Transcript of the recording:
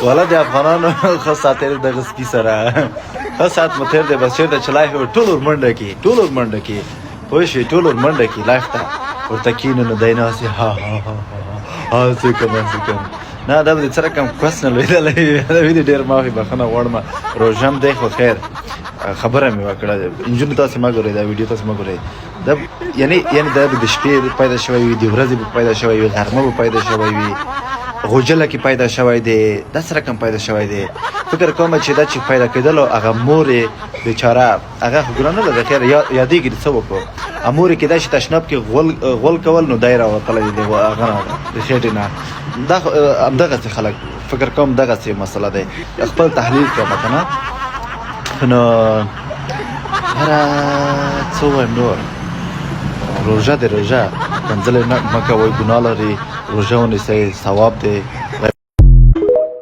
ولا د افغانانو خو ساتل د غسکی سره خو سات متر د بس چیرته چلای هو ټول منډه کې پوه شي ټول منډه کې لایف ته ورته کینو نو دینه سي ها څه کوم نه دا به سره کوم کوسن لیدلې دا ویډیو ډیر مافي بخنه وړم روزم دی خو خیر خبره مې وکړه انجن تاسو ما غوړې دا ویډیو تاسو ما غوړې دا یعنی دا د شپې پیدا شوی وي د ورځې پیدا شوی وي غرمه پیدا شوی وي غوجله کې پیدا شوی دی دا سره کوم پیدا شوی دی فکر کوم چې دا چې پیدا کېدل هغه مور بیچاره هغه ګرانه ده خیر یادېږي څه وکړو امور کې دا چې تشناب کې غول کول نو دایره ورتلې دی هغه د خېټې نه دا دغه خلک فکر کوم دغه څه مسله ده خپل تحلیل کوم کنه نو هر څو نور روزه د روزه کنځل نه مکه وای ګناه لري روزه ونیسئ ثواب دی